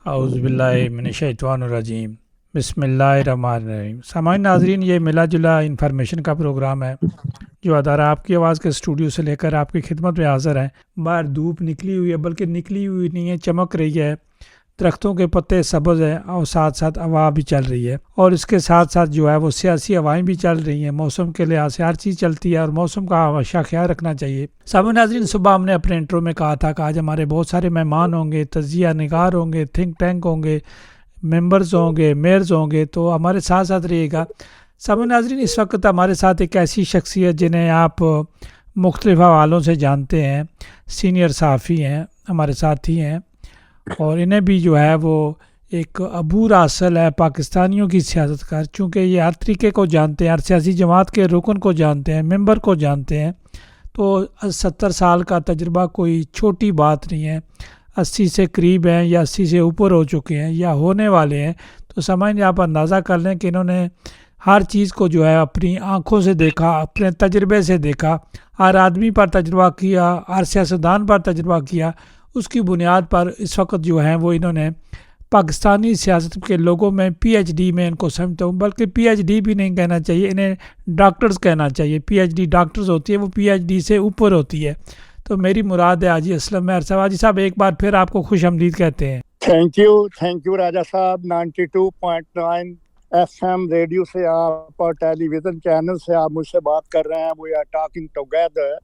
اعوذ باللہ من الشیطان الرجیم، بسم اللہ الرحمن الرحیم۔ سامعین ناظرین، یہ ملا جلا انفارمیشن کا پروگرام ہے جو ادارہ آپ کی آواز کے اسٹوڈیو سے لے کر آپ کی خدمت میں حاضر ہے۔ باہر دھوپ نکلی ہوئی ہے، بلکہ نکلی ہوئی نہیں ہے، چمک رہی ہے، درختوں کے پتے سبز ہیں اور ساتھ ساتھ ہوا بھی چل رہی ہے، اور اس کے ساتھ ساتھ جو ہے وہ سیاسی ہوائیں بھی چل رہی ہیں۔ موسم کے لحاظ سے ہر چیز چلتی ہے اور موسم کا ہمیشہ خیال رکھنا چاہیے۔ سامعین ناظرین، صبح ہم نے اپنے انٹرو میں کہا تھا کہ آج ہمارے بہت سارے مہمان ہوں گے، تجزیہ نگار ہوں گے، تھنک ٹینک ہوں گے، ممبرز ہوں گے، میئرز ہوں گے، تو ہمارے ساتھ ساتھ رہیے گا۔ سامعین ناظرین، اس وقت ہمارے ساتھ ایک ایسی شخصیت جنہیں آپ مختلف حوالوں سے جانتے ہیں، سینئر صحافی ہیں، ہمارے ساتھی ہیں، اور انہیں بھی جو ہے وہ ایک عبور حاصل ہے پاکستانیوں کی سیاست کا، چونکہ یہ ہر طریقے کو جانتے ہیں، ہر سیاسی جماعت کے رکن کو جانتے ہیں، ممبر کو جانتے ہیں، تو 70 سال کا تجربہ کوئی چھوٹی بات نہیں ہے۔ 80 سے قریب ہیں یا 80 سے اوپر ہو چکے ہیں یا ہونے والے ہیں، تو سامعین آپ اندازہ کر لیں کہ انہوں نے ہر چیز کو جو ہے اپنی آنکھوں سے دیکھا، اپنے تجربے سے دیکھا، ہر آدمی پر تجربہ کیا، ہر سیاستدان پر تجربہ کیا۔ اس کی بنیاد پر اس وقت جو ہیں وہ انہوں نے پاکستانی سیاست کے لوگوں میں پی ایچ ڈی میں ان کو سمجھتا ہوں، بلکہ پی ایچ ڈی بھی نہیں کہنا چاہیے، انہیں ڈاکٹرز کہنا چاہیے۔ پی ایچ ڈی ڈاکٹرز ہوتی ہے، وہ پی ایچ ڈی سے اوپر ہوتی ہے۔ تو میری مراد ہے حاجی اسلم مہر صاحب۔ حاجی صاحب، ایک بار پھر آپ کو خوش آمدید کہتے ہیں۔ تھینک یو راجہ صاحب۔ 92.9 ایف ایم ریڈیو سے آپ اور ٹیلی ویژن چینل سے آپ مجھ سے بات کر رہے ہیں، وی آر ٹاکنگ ٹوگیدر۔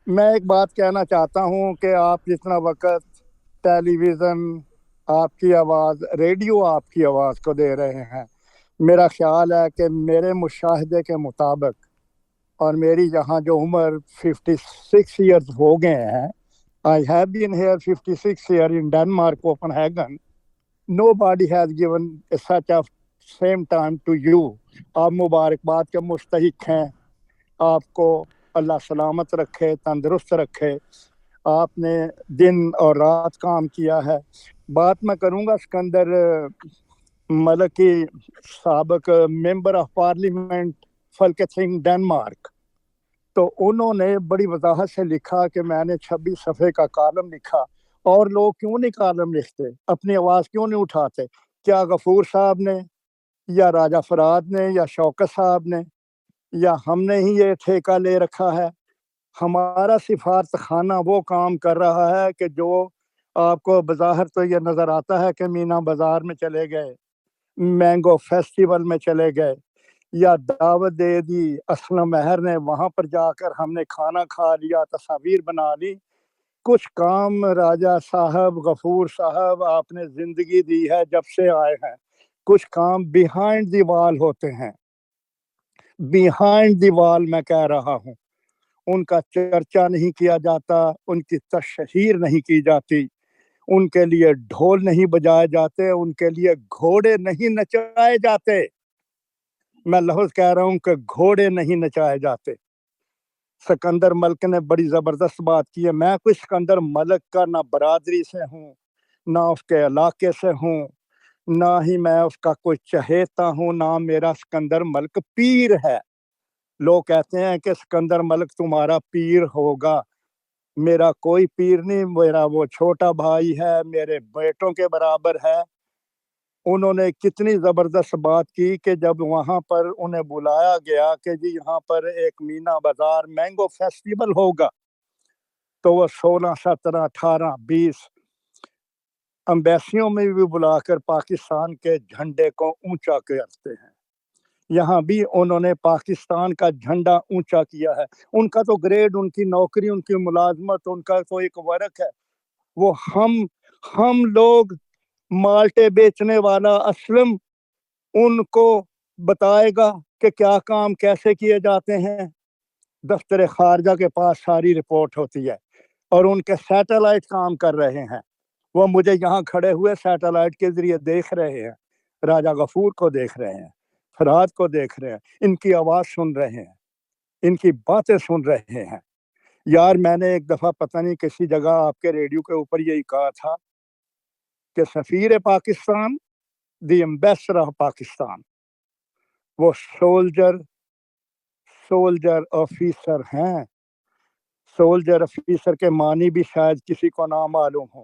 میں ایک بات کہنا چاہتا ہوں کہ آپ جتنا وقت ٹیلی ویژن آپ کی آواز، ریڈیو آپ کی آواز کو دے رہے ہیں، میرا خیال ہے کہ میرے مشاہدے کے مطابق اور میری یہاں جو عمر 56 ایئرز ہو گئے ہیں، I have been here 56 years in Denmark, Copenhagen. Nobody has given such a same time to you. آپ مبارکباد کے مستحق ہیں۔ آپ کو اللہ سلامت رکھے، تندرست رکھے۔ آپ نے دن اور رات کام کیا ہے۔ بات میں کروں گا سکندر ملک کی، سابق ممبر آف پارلیمنٹ فلکتھنگ ڈنمارک۔ تو انہوں نے بڑی وضاحت سے لکھا کہ میں نے 26 صفحے کا کالم لکھا، اور لوگ کیوں نہیں کالم لکھتے، اپنی آواز کیوں نہیں اٹھاتے؟ کیا غفور صاحب نے یا راجہ فراد نے یا شوکت صاحب نے یا ہم نے ہی یہ ٹھیکہ لے رکھا ہے؟ ہمارا سفارت خانہ وہ کام کر رہا ہے کہ جو آپ کو بظاہر تو یہ نظر آتا ہے کہ مینا بازار میں چلے گئے، مینگو فیسٹیول میں چلے گئے، یا دعوت دے دی اسلم مہر نے، وہاں پر جا کر ہم نے کھانا کھا لیا، تصاویر بنا لی۔ کچھ کام راجہ صاحب، غفور صاحب، آپ نے زندگی دی ہے جب سے آئے ہیں، کچھ کام بیہائنڈ دی وال ہوتے ہیں، بیہائنڈ دی وال میں کہہ رہا ہوں۔ ان کا چرچا نہیں کیا جاتا، ان کی تشہیر نہیں کی جاتی، ان کے لیے ڈھول نہیں بجائے جاتے، ان کے لیے گھوڑے نہیں نچائے جاتے۔ میں لفظ کہہ رہا ہوں کہ گھوڑے نہیں نچائے جاتے۔ سکندر ملک نے بڑی زبردست بات کی ہے۔ میں کوئی سکندر ملک کا نہ برادری سے ہوں، نہ اس کے علاقے سے ہوں، نہ ہی میں اس کا کوئی چہیتا ہوں، نہ میرا سکندر ملک پیر ہے۔ لوگ کہتے ہیں کہ سکندر ملک تمہارا پیر ہوگا۔ میرا کوئی پیر نہیں، میرا وہ چھوٹا بھائی ہے، میرے بیٹوں کے برابر ہے۔ انہوں نے کتنی زبردست بات کی کہ جب وہاں پر انہیں بلایا گیا کہ جی یہاں پر ایک مینا بازار مینگو فیسٹیول ہوگا، تو وہ 16، 17، 18، 20 امبیسیوں میں بھی بلا کر پاکستان کے جھنڈے کو اونچا کرتے ہیں۔ یہاں بھی انہوں نے پاکستان کا جھنڈا اونچا کیا ہے۔ ان کا تو گریڈ، ان کی نوکری، ان کی ملازمت، ان کا تو ایک ورک ہے۔ وہ ہم لوگ مالٹے بیچنے والا اسلم ان کو بتائے گا کہ کیا کام کیسے کیے جاتے ہیں۔ دفتر خارجہ کے پاس ساری رپورٹ ہوتی ہے، اور ان کے سیٹلائٹ کام کر رہے ہیں۔ وہ مجھے یہاں کھڑے ہوئے سیٹلائٹ کے ذریعے دیکھ رہے ہیں، راجہ غفور کو دیکھ رہے ہیں، فراد کو دیکھ رہے ہیں، ان کی آواز سن رہے ہیں، ان کی باتیں سن رہے ہیں۔ یار میں نے ایک دفعہ پتہ نہیں کسی جگہ آپ کے ریڈیو کے اوپر یہی کہا تھا کہ سفیر پاکستان، دی ایمبیسڈر آف پاکستان، وہ سولجر آفیسر ہیں۔ سولجر آفیسر کے معنی بھی شاید کسی کو نہ معلوم ہو،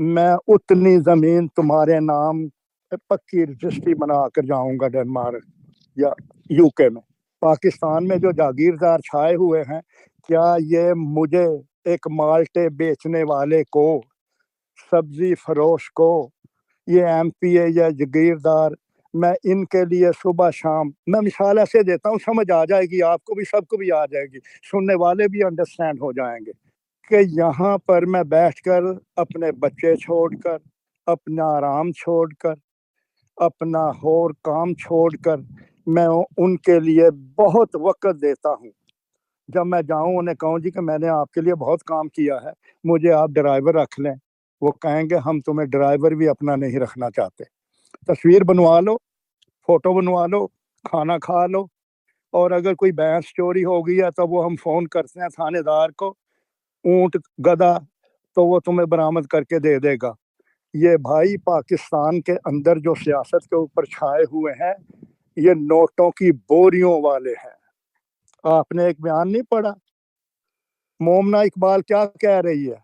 میں اتنی زمین تمہارے نام پکی رجسٹری بنا کر جاؤں گا ڈنمارک یا یو کے میں. پاکستان میں جو جاگیردار چھائے ہوئے ہیں، کیا یہ مجھے ایک مالٹے بیچنے والے کو، سبزی فروش کو، یہ ایم پی اے یا جاگیردار، میں ان کے لیے صبح شام، میں مثال ایسے دیتا ہوں، سمجھ آ جائے گی آپ کو بھی، سب کو بھی آ جائے گی، سننے والے بھی انڈرسٹینڈ ہو جائیں گے کہ یہاں پر میں بیٹھ کر اپنے بچے چھوڑ کر، اپنا آرام چھوڑ کر، اپنا اور کام چھوڑ کر، میں ان کے لیے بہت وقت دیتا ہوں. جب میں جاؤں انہیں کہوں جی کہ میں نے آپ کے لیے بہت کام کیا ہے، مجھے آپ ڈرائیور رکھ لیں، وہ کہیں گے ہم تمہیں ڈرائیور بھی اپنا نہیں رکھنا چاہتے. تصویر بنوا لو، فوٹو بنوا لو، کھانا کھا لو، اور اگر کوئی بھینس چوری ہو گئی ہے تو وہ ہم فون کرتے ہیں تھانے دار کو، اونٹ گدھا، تو وہ تمہیں برآمد کر کے دے دے گا. یہ بھائی پاکستان کے اندر جو سیاست کے اوپر چھائے ہوئے ہیں، یہ نوٹوں کی بوریوں والے ہیں. آپ نے ایک بیان نہیں پڑھا، مومنہ اقبال کیا کہہ رہی ہے؟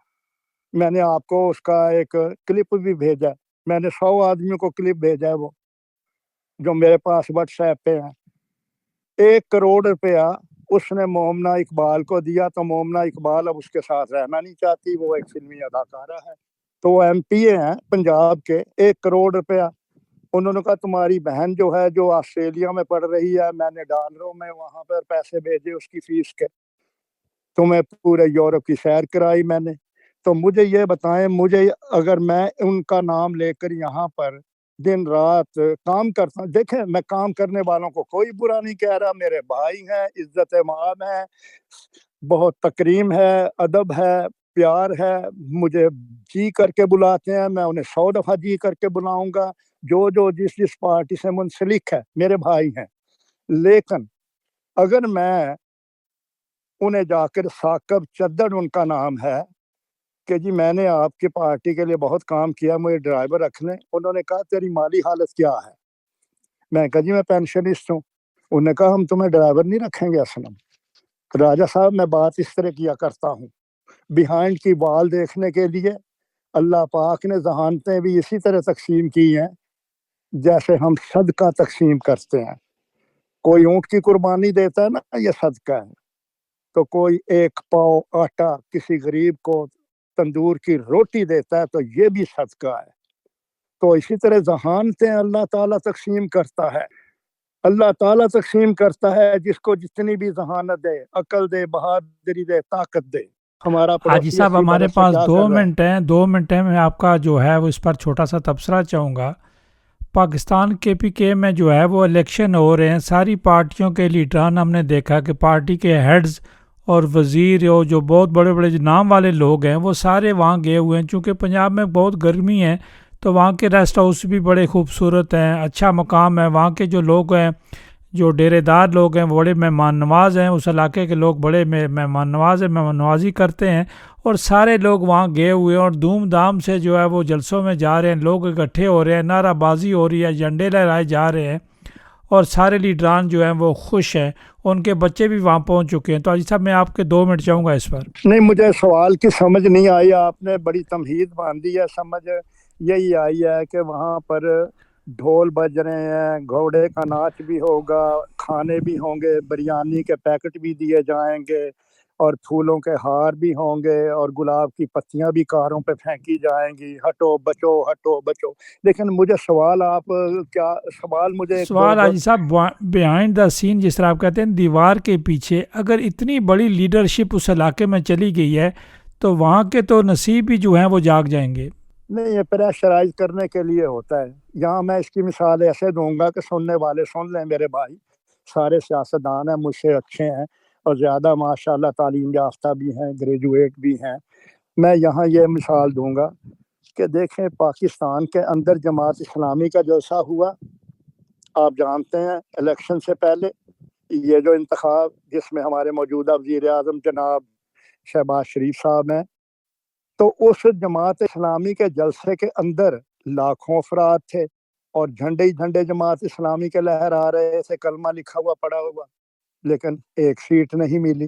میں نے آپ کو اس کا ایک کلپ بھی بھیجا، میں نے 100 آدمیوں کو کلپ بھیجا ہے، وہ جو میرے پاس واٹس ایپ پہ ہیں. 1 کروڑ روپیہ اس نے مومنہ اقبال کو دیا، تو مومنہ اقبال اب اس کے ساتھ رہنا نہیں چاہتی، وہ ایک فلمی اداکارہ ہے. تو وہ ایم پی اے ہیں پنجاب کے، 1 کروڑ روپیہ انہوں نے کہا تمہاری بہن جو ہے، جو آسٹریلیا میں پڑھ رہی ہے، میں نے ڈالروں میں وہاں پر پیسے بھیجے اس کی فیس کے، تمہیں پورے یورپ کی سیر کرائی میں نے. تو مجھے یہ بتائیں، مجھے اگر میں ان کا نام لے کر یہاں پر دن رات کام کرتا ہوں، دیکھیں میں کام کرنے والوں کو کوئی برا نہیں کہہ رہا، میرے بھائی ہیں، عزت مآب ہے، بہت تکریم ہے، ادب ہے، پیار ہے، مجھے جی کر کے بلاتے ہیں، میں انہیں 100 دفعہ جی کر کے بلاؤں گا، جو جس پارٹی سے منسلک ہے، میرے بھائی ہیں. لیکن اگر میں انہیں جا کر ثاقب چدر ان کا نام ہے کہ جی میں نے آپ کی پارٹی کے لیے بہت کام کیا، مجھے ڈرائیور رکھ لیں، انہوں نے کہا تیری مالی حالت کیا ہے؟ میں نے کہا جی میں پینشنسٹ ہوں. انہوں نے کہا ہم تمہیں ڈرائیور نہیں رکھیں گے اسلم. راجہ صاحب میں بات اس طرح کیا کرتا ہوں، بیہائنڈ کی وال دیکھنے کے لیے اللہ پاک نے ذہانتیں بھی اسی طرح تقسیم کی ہیں جیسے ہم صدقہ تقسیم کرتے ہیں. کوئی اونٹ کی قربانی دیتا ہے نا، یہ صدقہ ہے. تو کوئی 1 پاؤ آٹا کسی غریب کو تندور کی روٹی دیتا ہے تو یہ بھی صدقہ ہے. تو اسی طرح ذہانتیں اللہ تعالیٰ تقسیم کرتا ہے. اللہ تعالیٰ تقسیم کرتا ہے جس کو جتنی بھی ذہانت دے، عقل دے، بہادری دے، طاقت دے. ہمارا حاجی پڑوسی صاحب 80 ہمارے برس سے پاس کیا دو کر رہا ہے؟ منٹ ہیں، 2 منٹ ہیں، میں آپ کا جو ہے وہ اس پر چھوٹا سا تبصرہ چاہوں گا. پاکستان کے پی کے میں جو ہے وہ الیکشن ہو رہے ہیں، ساری پارٹیوں کے لیڈران ہم نے دیکھا کہ پارٹی کے ہیڈز اور وزیر اور جو بہت بڑے بڑے نام والے لوگ ہیں وہ سارے وہاں گئے ہوئے ہیں. چونکہ پنجاب میں بہت گرمی ہے تو وہاں کے ریسٹ ہاؤس بھی بڑے خوبصورت ہیں، اچھا مقام ہے. وہاں کے جو لوگ ہیں، جو ڈیرے دار لوگ ہیں، وہ بڑے مہمان نواز ہیں، اس علاقے کے لوگ بڑے مہمان نواز ہیں، مہمان نوازی کرتے ہیں. اور سارے لوگ وہاں گئے ہوئے ہیں اور دھوم دھام سے جو ہے وہ جلسوں میں جا رہے ہیں، لوگ اکٹھے ہو رہے ہیں، نعرہ بازی ہو رہی ہے، جھنڈے لہرائے جا رہے ہیں، اور سارے لیڈران جو ہیں وہ خوش ہیں. ان کے بچے بھی وہاں پہنچ چکے ہیں. تو عزیز صاحب میں آپ کے 2 منٹ چاہوں گا اس پر. نہیں، مجھے سوال کی سمجھ نہیں آئی، آپ نے بڑی تمہید باندھی ہے. سمجھ یہی آئی ہے کہ وہاں پر ڈھول بج رہے ہیں، گھوڑے کا ناچ بھی ہوگا، کھانے بھی ہوں گے، بریانی کے پیکٹ بھی دیے جائیں گے، اور پھولوں کے ہار بھی ہوں گے، اور گلاب کی پتیاں بھی کاروں پہ پھینکی جائیں گی، ہٹو بچو ہٹو بچو. لیکن مجھے سوال، آپ کیا سوال مجھے ایک سوال حاجی صاحب، بیہائنڈ دا سین جس طرح آپ کہتے ہیں، دیوار کے پیچھے اگر اتنی بڑی لیڈرشپ اس علاقے میں چلی گئی ہے تو وہاں کے تو نصیب بھی جو ہیں وہ جاگ جائیں گے. نہیں، یہ پریشرائز کرنے کے لیے ہوتا ہے. یہاں میں اس کی مثال ایسے دوں گا کہ سننے والے سن لیں. میرے بھائی سارے سیاستدان ہیں، مجھ سے اچھے ہیں، اور زیادہ ماشاءاللہ تعلیم یافتہ بھی ہیں، گریجویٹ بھی ہیں. میں یہاں یہ مثال دوں گا کہ دیکھیں پاکستان کے اندر جماعت اسلامی کا جلسہ ہوا، آپ جانتے ہیں، الیکشن سے پہلے یہ جو انتخاب جس میں ہمارے موجودہ وزیر اعظم جناب شہباز شریف صاحب ہیں، تو اس جماعت اسلامی کے جلسے کے اندر لاکھوں افراد تھے، اور جھنڈے ہی جھنڈے جماعت اسلامی کے لہرا رہے تھے، کلمہ لکھا ہوا پڑا ہوا، لیکن ایک سیٹ نہیں ملی.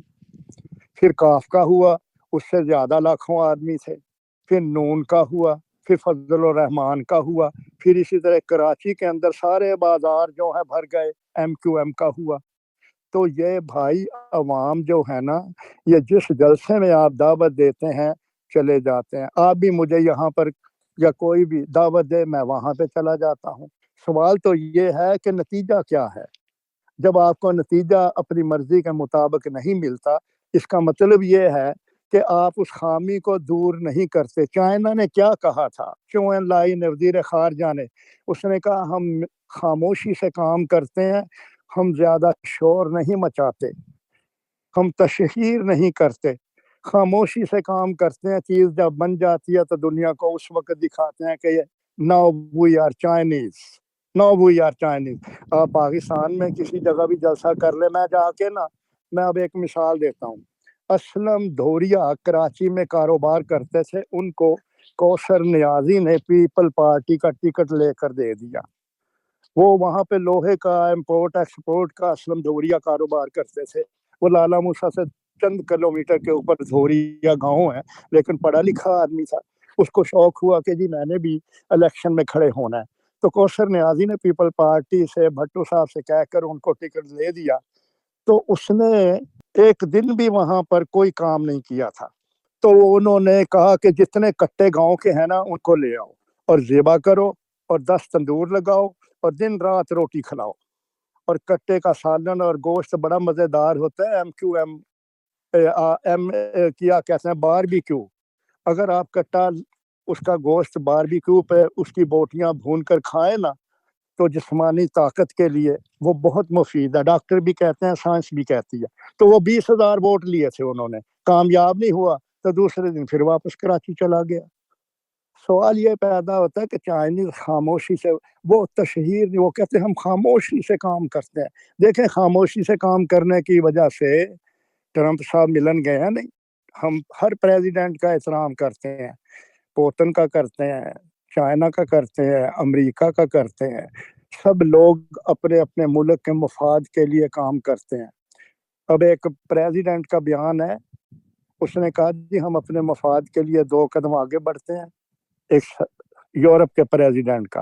پھر کاف کا ہوا، اس سے زیادہ لاکھوں آدمی تھے. پھر نون کا ہوا، پھر فضل الرحمان کا ہوا، پھر اسی طرح کراچی کے اندر سارے بازار جو ہیں بھر گئے، MQM کا ہوا۔ تو یہ بھائی عوام جو ہے نا، یہ جس جلسے میں آپ دعوت دیتے ہیں چلے جاتے ہیں۔ آپ بھی مجھے یہاں پر یا کوئی بھی دعوت دے، میں وہاں پہ چلا جاتا ہوں۔ سوال تو یہ ہے کہ نتیجہ کیا ہے؟ جب آپ کو نتیجہ اپنی مرضی کے مطابق نہیں ملتا، اس کا مطلب یہ ہے کہ آپ اس خامی کو دور نہیں کرتے۔ چائنا نے کیا کہا تھا؟ چو این لائی نے، وزیر خارجہ نے، اس نے کہا ہم خاموشی سے کام کرتے ہیں، ہم زیادہ شور نہیں مچاتے، ہم تشہیر نہیں کرتے، خاموشی سے کام کرتے ہیں۔ چیز جب بن جاتی ہے تو دنیا کو اس وقت دکھاتے ہیں کہ یہ now we are Chinese, now we are Chinese. آپ پاکستان میں کسی جگہ بھی جلسہ کر لیں، میں جا کے نا، میں اب ایک مثال دیتا ہوں۔ اسلم دھوریا کراچی میں کاروبار کرتے تھے، ان کو کوثر نیازی نے پیپل پارٹی کا ٹکٹ لے کر دے دیا۔ وہ وہاں پہ لوہے کا امپورٹ ایکسپورٹ کا اسلم دھوریا کاروبار کرتے تھے۔ وہ لالا موسیٰ سے چند کلومیٹر کے اوپر دھوریا گاؤں ہے، لیکن پڑھا لکھا آدمی تھا۔ اس کو شوق ہوا کہ جی میں نے بھی الیکشن میں کھڑے ہونا ہے، تو کوثر نیازی نے پیپل پارٹی سے بھٹو صاحب سے کہہ کر ان کو ٹکٹ دے دیا۔ تو اس نے ایک دن بھی وہاں پر کوئی کام نہیں کیا تھا۔ تو انہوں نے کہا کہ جتنے کٹے گاؤں کے ہیں نا، ان کو لے آؤ اور ذبح کرو اور 10 تندور لگاؤ اور دن رات روٹی کھلاؤ، اور کٹے کا سالن اور گوشت بڑا مزیدار ہوتا ہے۔ کیا کہتے ہیں، باربیکیو۔ اگر آپ کٹا اس کا گوشت باربیکیو پہ اس کی بوٹیاں بھون کر کھائیں نا، تو جسمانی طاقت کے لیے وہ بہت مفید ہے۔ ڈاکٹر بھی کہتے ہیں، سائنس بھی کہتی ہے۔ تو وہ 20,000 ووٹ لیے تھے انہوں نے، کامیاب نہیں ہوا، تو دوسرے دن پھر واپس کراچی چلا گیا۔ سوال یہ پیدا ہوتا ہے کہ چائنیز خاموشی سے، وہ تشہیر نہیں، وہ کہتے ہیں ہم خاموشی سے کام کرتے ہیں۔ دیکھیں، خاموشی سے کام کرنے کی وجہ سے ٹرمپ صاحب ملن گئے ہیں نہیں۔ ہم ہر پریزیڈنٹ کا احترام کرتے ہیں، پوتن کا کرتے ہیں، چائنا کا کرتے ہیں، امریکہ کا کرتے ہیں۔ سب لوگ اپنے اپنے ملک کے مفاد کے لیے کام کرتے ہیں۔ اب ایک پریزیڈنٹ کا بیان ہے، اس نے کہا جی ہم اپنے مفاد کے لیے 2 قدم آگے بڑھتے ہیں، ایک یورپ کے پریزیڈنٹ کا،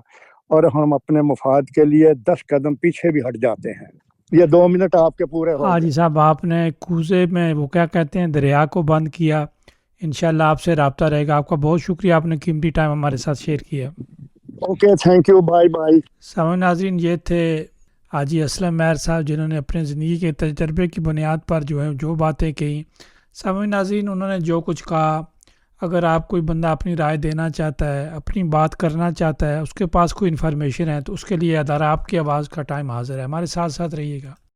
اور ہم اپنے مفاد کے لیے 10 قدم پیچھے بھی ہٹ جاتے ہیں۔ یہ 2 منٹ آپ کے پورے ہو حاجی گئے۔ صاحب، آپ نے کوزے میں وہ کیا کہتے ہیں، دریا کو بند کیا۔ انشاءاللہ آپ سے رابطہ رہے گا۔ آپ کا بہت شکریہ، آپ نے قیمتی ٹائم ہمارے ساتھ شیئر کیا۔ Okay, thank you, bye bye. سامعین ناظرین، یہ تھے حاجی اسلم مہر صاحب، جنہوں نے اپنے زندگی کے تجربے کی بنیاد پر جو باتیں کہیں۔ سامعین ناظرین، انہوں نے جو کچھ کہا، اگر آپ کوئی بندہ اپنی رائے دینا چاہتا ہے، اپنی بات کرنا چاہتا ہے، اس کے پاس کوئی انفارمیشن ہے، تو اس کے لیے ادارہ آپ کی آواز کا ٹائم حاضر ہے۔ ہمارے ساتھ ساتھ رہیے گا۔